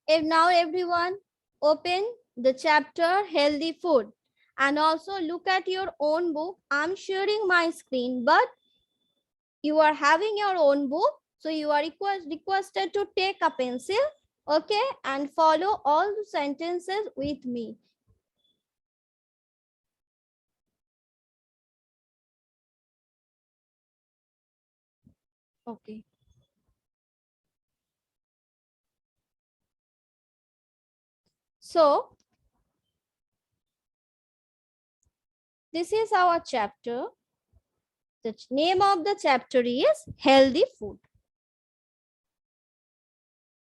Now everyone open the chapter healthy food and also look at your own book. I'm sharing my screen, but you are having your own book, so you are requested to take a pencil, okay, and follow all the sentences with me. Okay. So this is our chapter. The name of the chapter is healthy food.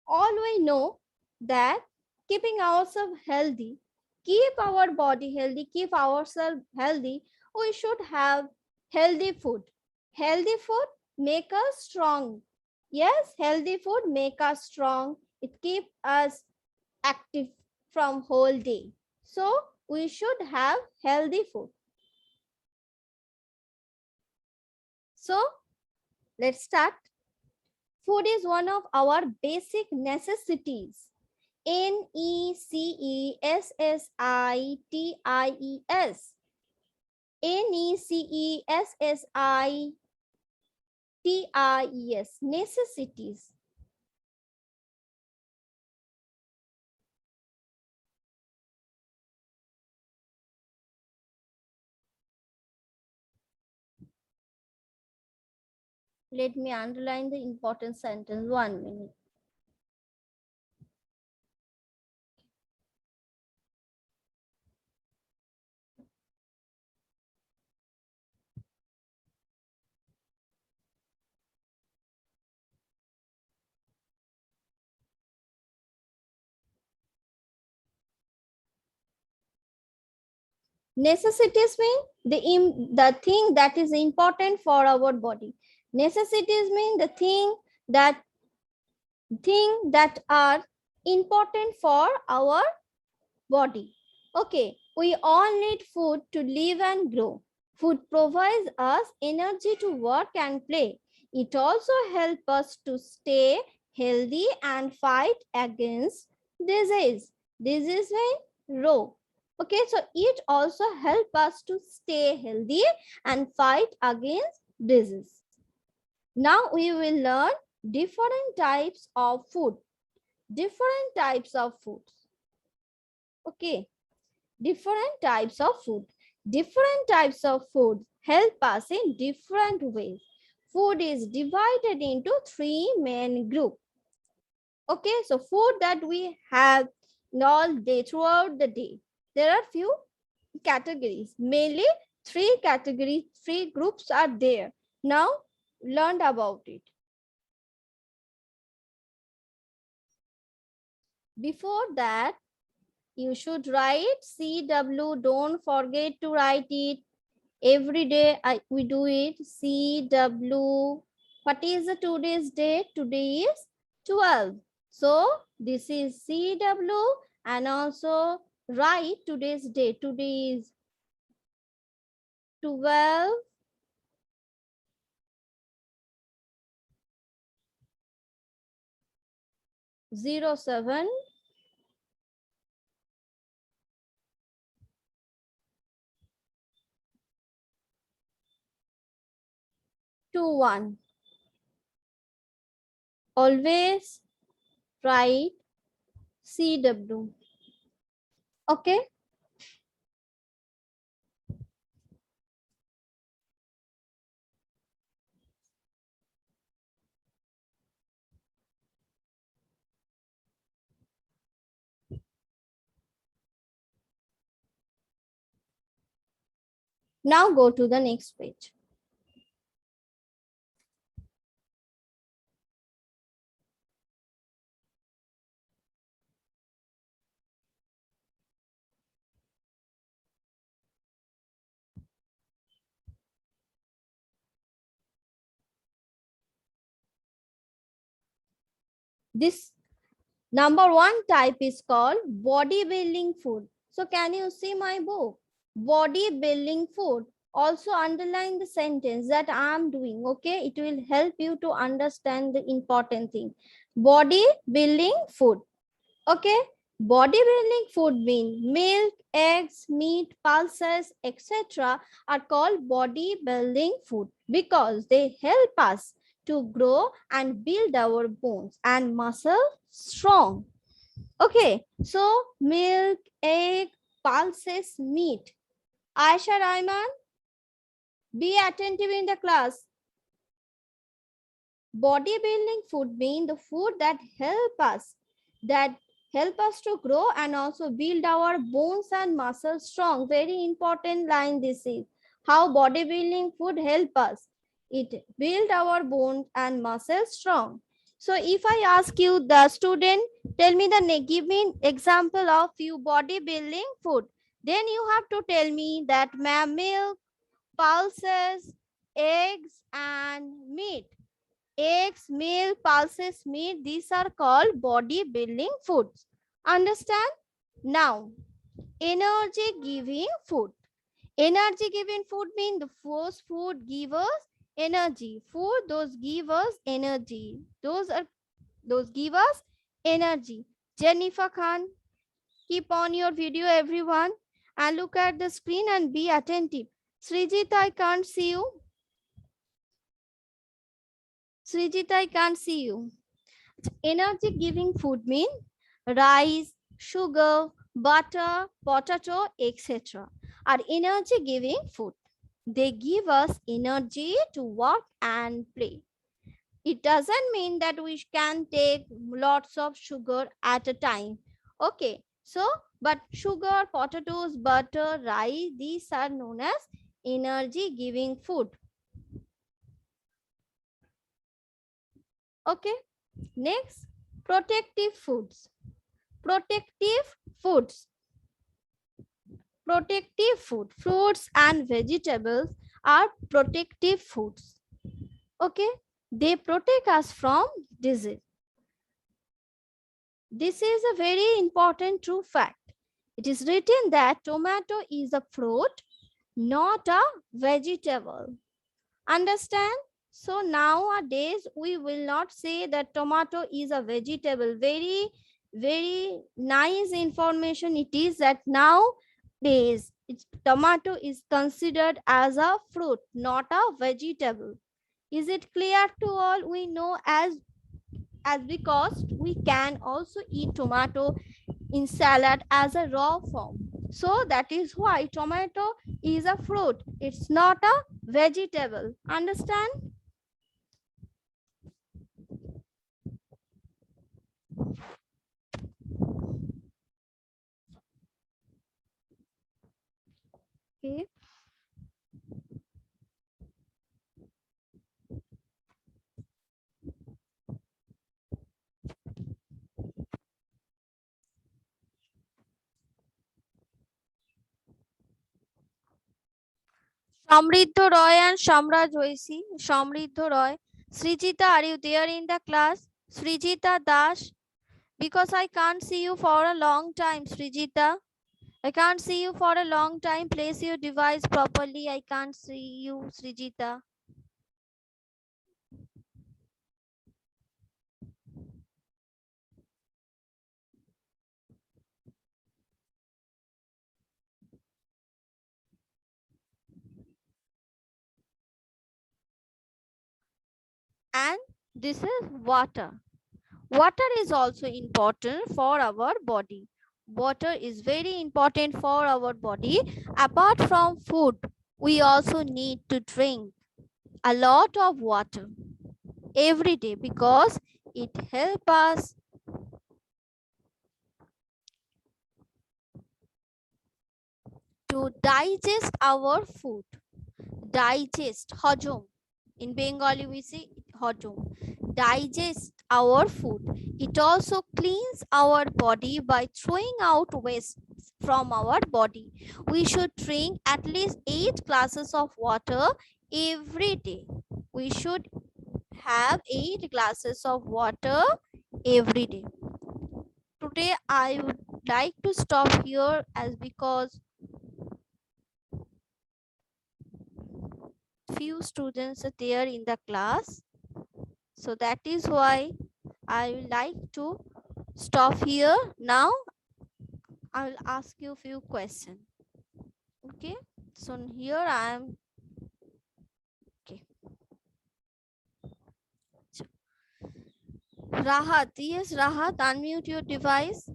All we know that keeping ourselves healthy, keep our body healthy, keep ourselves healthy, we should have healthy food. Healthy food make us strong. Yes, healthy food make us strong. It keep us active from whole day. So we should have healthy food. So let's start. Food is one of our basic necessities. Necessities. Necessities. Necessities. Let me underline the important sentence. 1 minute. Necessities mean the thing that is important for our body. Necessities mean the thing that are important for our body. Okay, we all need food to live and grow. Food provides us energy to work and play. It also helps us to stay healthy and fight against disease. Disease means raw. Okay, so it also helps us to stay healthy and fight against disease. Now we will learn different types of food. Different types of food. Okay, different types of food. Different types of food help us in different ways. Food is divided into three main groups. Okay, so food that we have all day throughout the day. There are few categories. Mainly three categories, three groups are there. Now learn about it. Before that, you should write CW. Don't forget to write it. Every day we do it. CW. What is the today's date? Today is 12. So this is CW, and also write today's date. Today is 12 07 21. Always write CW. Okay. Now go to the next page. This number one type is called bodybuilding food. So can you see my book? Bodybuilding food. Also underline the sentence that I am doing. Okay, it will help you to understand the important thing. Bodybuilding food. Okay, bodybuilding food mean milk, eggs, meat, pulses, etc. are called bodybuilding food because they help us to grow and build our bones and muscle strong. Okay, so milk, egg, pulses, meat. Aisha Raiman, be attentive in the class. Bodybuilding food mean the food that help us to grow and also build our bones and muscles strong. Very important line this is. How bodybuilding food help us. It build our bones and muscles strong. So if I ask you, the student, tell me give me example of few bodybuilding food. Then you have to tell me that milk, pulses, eggs and meat. Eggs, milk, pulses, meat, these are called bodybuilding foods. Understand? Now, energy giving food. Energy giving food means the first food give us energy. Food, those give us energy. Those give us energy. Jennifer Khan, keep on your video, everyone, and look at the screen and be attentive. Srijit, I can't see you. Srijit, I can't see you. Energy giving food mean rice, sugar, butter, potato, etc. are energy giving food. They give us energy to work and play. It doesn't mean that we can take lots of sugar at a time. Okay, so but sugar, potatoes, butter, rice, these are known as energy giving food. Okay, next, protective foods. Protective foods. Protective food. Fruits and vegetables are protective foods. Okay, they protect us from disease. This is a very important true fact. It is written that tomato is a fruit, not a vegetable. Understand? So nowadays we will not say that tomato is a vegetable. Very nice information it is that nowadays tomato is considered as a fruit, not a vegetable. Is it clear to all? We know as because we can also eat tomato in salad as a raw form. So that is why tomato is a fruit. It's not a vegetable. Understand? Okay. Samriddho Roy and Shamraj Joisi. Samriddho Roy. Srijita, are you there in the class? Srijita Das. Because I can't see you for a long time, Srijita. I can't see you for a long time. Place your device properly. I can't see you, Srijita. And this is water. Water is also important for our body. Water is very important for our body. Apart from food, we also need to drink a lot of water every day because it helps us to digest our food. Digest, hajom. In Bengali, we say hajom. Digest our food. It also cleans our body by throwing out waste from our body. We should drink at least 8 glasses of water every day. We should have 8 glasses of water every day. Today, I would like to stop here as because few students are there in the class. So that is why I would like to stop here. Now I will ask you a few questions. Okay. So here I am. Okay. Rahat. Yes, Rahat, unmute your device.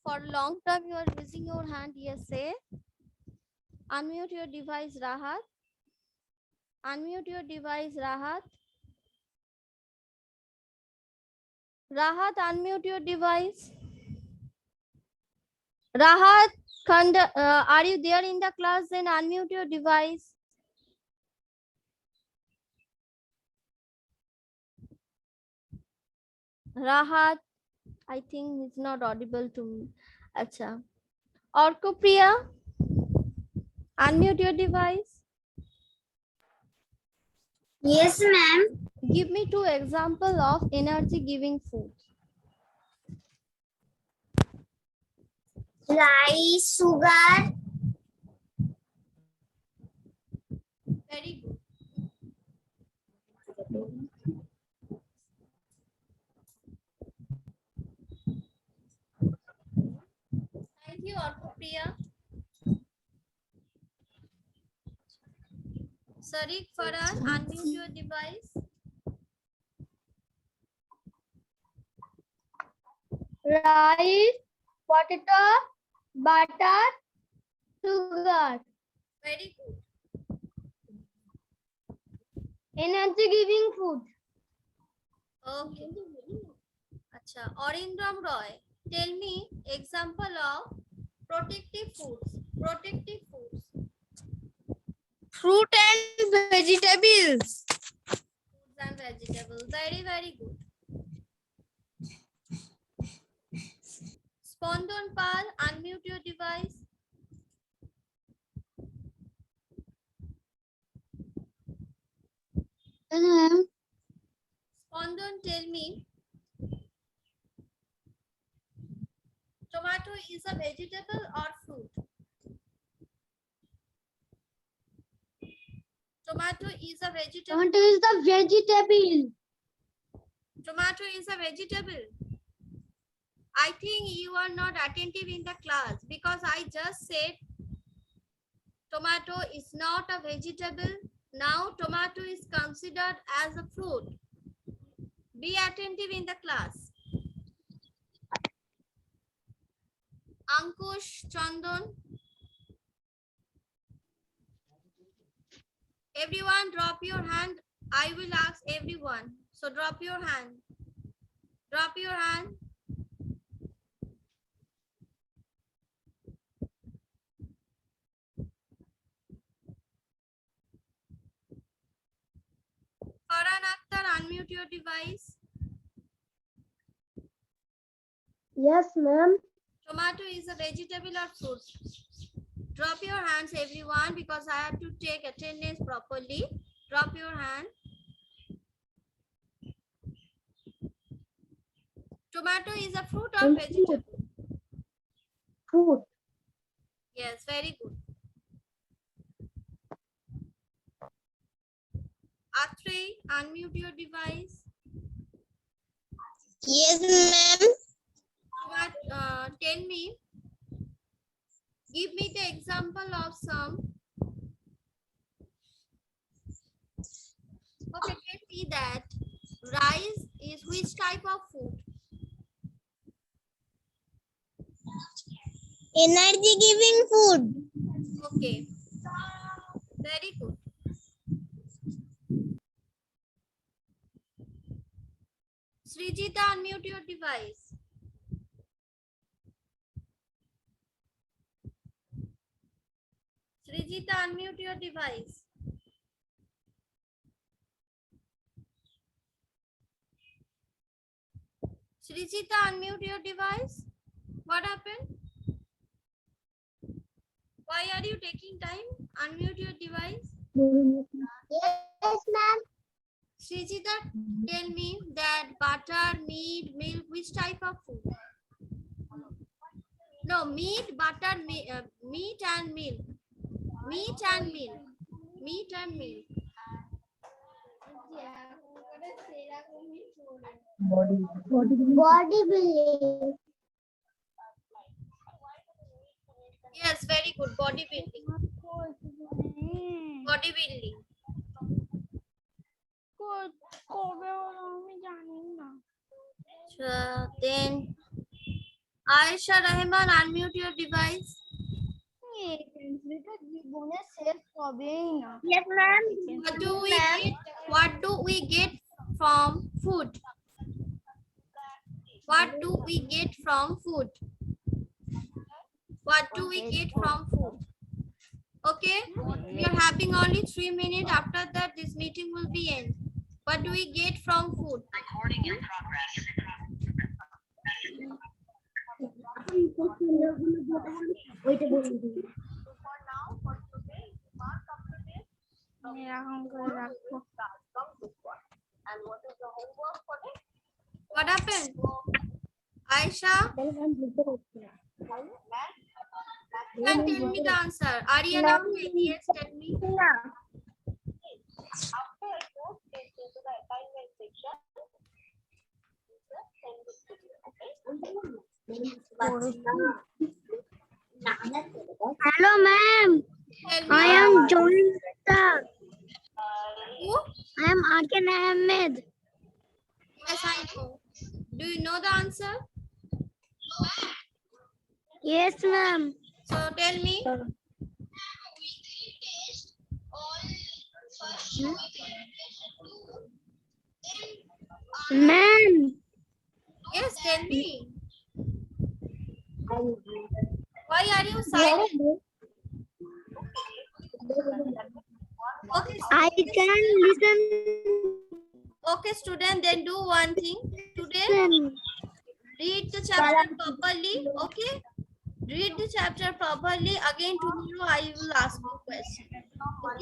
For long time you are raising your hand. Yes, say. Unmute your device, Rahat. Unmute your device, Rahat. Rahat, unmute your device. Rahat, are you there in the class? Then unmute your device. Rahat, I think it's not audible to me. Acha. Orkopriya, unmute your device. Yes, ma'am. Give me 2 examples of energy giving food. Rice, sugar. Very good. Thank you, Orkopriya. Sariq Farhan, unmute your device. Rice, potato, butter, sugar. Very good. Energy giving food. Okay. Acha. Orindram Roy, tell me example of protective foods. Protective foods. Fruit and vegetables. Foods and vegetables. Very, very good. Spondon Pal, unmute your device. Spondon, tell me, tomato is a vegetable or fruit? Tomato is a vegetable. Tomato is the vegetable. Tomato is a vegetable. I think you are not attentive in the class because I just said tomato is not a vegetable. Now tomato is considered as a fruit. Be attentive in the class. Ankush, Chandan. Everyone drop your hand. I will ask everyone. So drop your hand. Drop your hand. Farhan Akhtar, unmute your device. Yes, ma'am. Tomato is a vegetable or fruit? Drop your hands, everyone, because I have to take attendance properly. Drop your hand. Tomato is a fruit or vegetable? Fruit. Yes, very good. Atrey, unmute your device. Yes, ma'am. Tell me, give me the example of some. Okay, tell me that rice is which type of food? Energy giving food. Okay, very good. Srijita, unmute your device. Srijita, unmute your device. Srijita, unmute your device. What happened? Why are you taking time? Unmute your device. Yes, ma'am. Srijita, tell me that butter, meat, milk, which type of food? No, meat, butter, meat and milk. Meat and milk. Meat and milk. Body building. Yes, very good. Bodybuilding. Bodybuilding. Then Aisha Rahman, unmute your device. Yes, ma'am. What do we get? What do we get from food? What do we get from food? What do we get from food? Okay, we are having only 3 minutes. After that, this meeting will be end. What do we get from food? Recording in progress. What happened? Aisha, you can tell me the answer. Ariana, yes, tell me. Hello, ma'am. Tell me. I am joining the. Who? I am Arkan Ahmed. Yes, I know. Do you know the answer? Yes, ma'am. So tell me. Ma'am. Yes, tell me. Why are you silent? Okay, I can listen. okay, student. Then do one thing. Today, read the chapter properly. Okay, read the chapter properly. Again tomorrow I will ask you question. Okay.